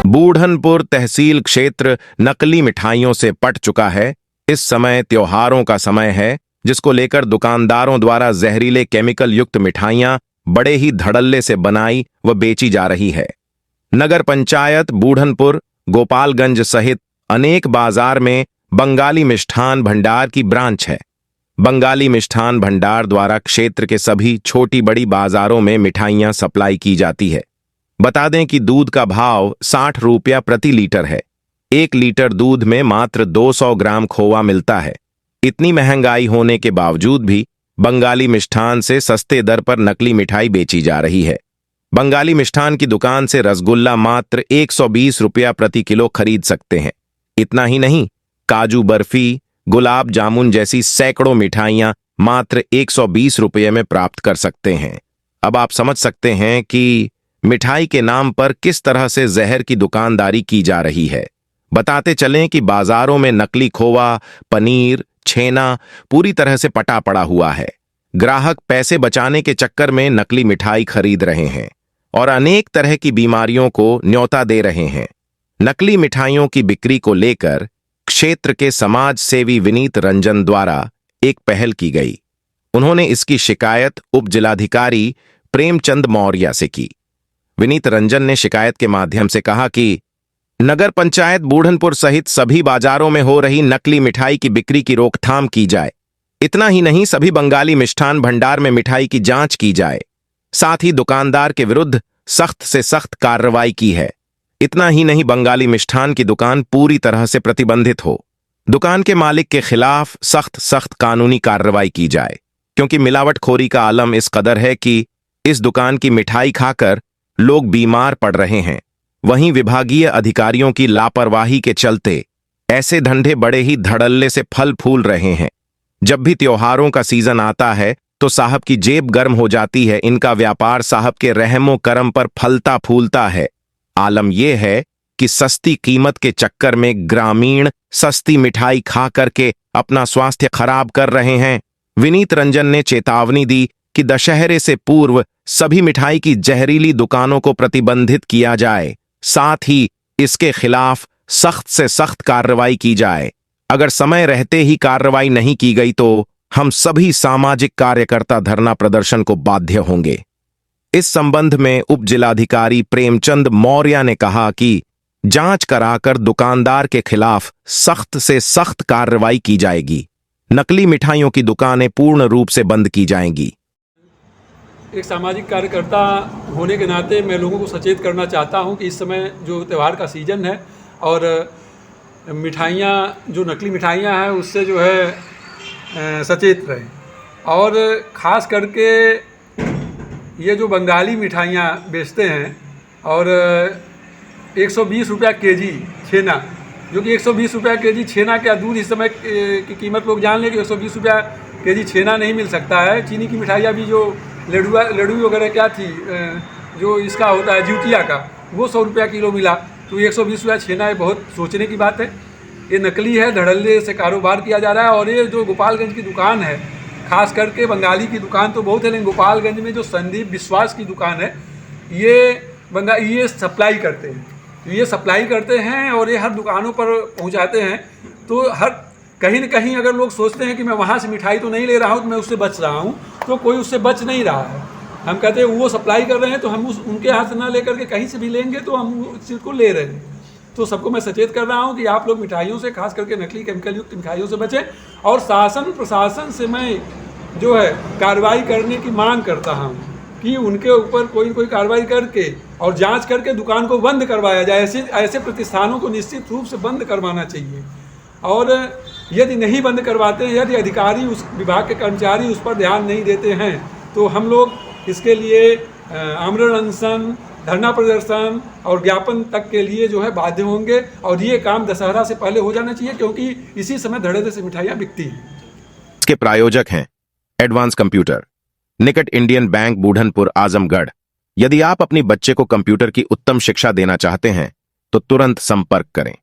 बूढ़नपुर तहसील क्षेत्र नकली मिठाइयों से पट चुका है। इस समय त्योहारों का समय है, जिसको लेकर दुकानदारों द्वारा जहरीले केमिकल युक्त मिठाइयां बड़े ही धड़ल्ले से बनाई व बेची जा रही है। नगर पंचायत बूढ़नपुर, गोपालगंज सहित अनेक बाजार में बंगाली मिष्ठान भंडार की ब्रांच है। बंगाली मिष्ठान भंडार द्वारा क्षेत्र के सभी छोटी बड़ी बाजारों में मिठाइयां सप्लाई की जाती है। बता दें कि दूध का भाव 60 रुपया प्रति लीटर है। 1 लीटर दूध में मात्र 200 ग्राम खोवा मिलता है। इतनी महंगाई होने के बावजूद भी बंगाली मिष्ठान से सस्ते दर पर नकली मिठाई बेची जा रही है। बंगाली मिष्ठान की दुकान से रसगुल्ला मात्र 120 रुपया प्रति किलो खरीद सकते हैं। इतना ही नहीं, काजू बर्फी, गुलाब जामुन जैसी सैकड़ों मिठाइयां मात्र 120 रुपये में प्राप्त कर सकते हैं। अब आप समझ सकते हैं कि मिठाई के नाम पर किस तरह से जहर की दुकानदारी की जा रही है। बताते चलें कि बाजारों में नकली खोवा, पनीर, छेना पूरी तरह से पटा पड़ा हुआ है। ग्राहक पैसे बचाने के चक्कर में नकली मिठाई खरीद रहे हैं और अनेक तरह की बीमारियों को न्योता दे रहे हैं। नकली मिठाइयों की बिक्री को लेकर क्षेत्र के समाज सेवी विनीत रंजन द्वारा एक पहल की गई। उन्होंने इसकी शिकायत उप जिलाधिकारी प्रेमचंद मौर्य से की। विनीत रंजन ने शिकायत के माध्यम से कहा कि नगर पंचायत बूढ़नपुर सहित सभी बाजारों में हो रही नकली मिठाई की बिक्री की रोकथाम की जाए। इतना ही नहीं, सभी बंगाली मिष्ठान भंडार में मिठाई की जांच की जाए। साथ ही दुकानदार के विरुद्ध सख्त से सख्त कार्रवाई की है। इतना ही नहीं, बंगाली मिष्ठान की दुकान पूरी तरह से प्रतिबंधित हो। दुकान के मालिक के खिलाफ सख्त कानूनी कार्रवाई की जाए, क्योंकि मिलावटखोरी का आलम इस कदर है कि इस दुकान की मिठाई खाकर लोग बीमार पड़ रहे हैं। वहीं विभागीय अधिकारियों की लापरवाही के चलते ऐसे धंधे बड़े ही धड़ल्ले से फल फूल रहे हैं। जब भी त्योहारों का सीजन आता है तो साहब की जेब गर्म हो जाती है। इनका व्यापार साहब के रहमो करम पर फलता फूलता है। आलम यह है कि सस्ती कीमत के चक्कर में ग्रामीण सस्ती मिठाई खा करके अपना स्वास्थ्य खराब कर रहे हैं। विनीत रंजन ने चेतावनी दी कि दशहरे से पूर्व सभी मिठाई की जहरीली दुकानों को प्रतिबंधित किया जाए। साथ ही इसके खिलाफ सख्त से सख्त कार्रवाई की जाए। अगर समय रहते ही कार्रवाई नहीं की गई तो हम सभी सामाजिक कार्यकर्ता धरना प्रदर्शन को बाध्य होंगे। इस संबंध में उप जिलाधिकारी प्रेमचंद मौर्य ने कहा कि जांच कराकर दुकानदार के खिलाफ सख्त से सख्त कार्रवाई की जाएगी। नकली मिठाइयों की दुकानें पूर्ण रूप से बंद की जाएंगी। एक सामाजिक कार्यकर्ता होने के नाते मैं लोगों को सचेत करना चाहता हूं कि इस समय जो त्यौहार का सीज़न है और मिठाइयाँ जो नकली मिठाइयाँ हैं उससे जो है सचेत रहें। और ख़ास करके ये जो बंगाली मिठाइयाँ बेचते हैं और 120 रुपया केजी छेना, जो कि 120 रुपया केजी छेना क्या दूध इस समय की कीमत लोग जान लें कि 120 रुपया केजी छेना नहीं मिल सकता है। चीनी की मिठाइयाँ भी जो लड्डू वगैरह क्या थी जो इसका होता है ज्यूतिया का, वो 100 रुपया किलो मिला, तो 120 रुपया छेना है। बहुत सोचने की बात है। ये नकली है, धड़ल्ले से कारोबार किया जा रहा है। और ये जो गोपालगंज की दुकान है, खास करके बंगाली की दुकान तो बहुत है, लेकिन गोपालगंज में जो संदीप विश्वास की दुकान है, ये सप्लाई करते हैं। तो ये सप्लाई करते हैं और ये हर दुकानों पर पहुंचाते हैं। तो हर कहीं न कहीं अगर लोग सोचते हैं कि मैं वहाँ से मिठाई तो नहीं ले रहा हूँ तो मैं उससे बच रहा हूँ, तो कोई उससे बच नहीं रहा है। हम कहते हैं वो सप्लाई कर रहे हैं तो हम उनके हाथ से ना लेकर के कहीं से भी लेंगे तो हम उस चीज़ को ले रहे हैं। तो सबको मैं सचेत कर रहा हूँ कि आप लोग मिठाइयों से, खास करके नकली केमिकल युक्त मिठाइयों से बचें। और शासन प्रशासन से मैं जो है कार्रवाई करने की मांग करता हूँ कि उनके ऊपर कोई न कोई कार्रवाई करके और जांच करके दुकान को बंद करवाया जाए। ऐसे प्रतिष्ठानों को निश्चित रूप से बंद करवाना चाहिए। और यदि नहीं बंद करवाते हैं, यदि अधिकारी, उस विभाग के कर्मचारी उस पर ध्यान नहीं देते हैं, तो हम लोग इसके लिए आमरण अनशन, धरना प्रदर्शन और ज्ञापन तक के लिए जो है बाध्य होंगे। और ये काम दशहरा से पहले हो जाना चाहिए, क्योंकि इसी समय धड़ल्ले से मिठाइयाँ बिकती हैं। इसके प्रायोजक हैं एडवांस कंप्यूटर, निकट इंडियन बैंक, बूढ़नपुर, आजमगढ़। यदि आप अपनी बच्चे को कंप्यूटर की उत्तम शिक्षा देना चाहते हैं तो तुरंत संपर्क करें।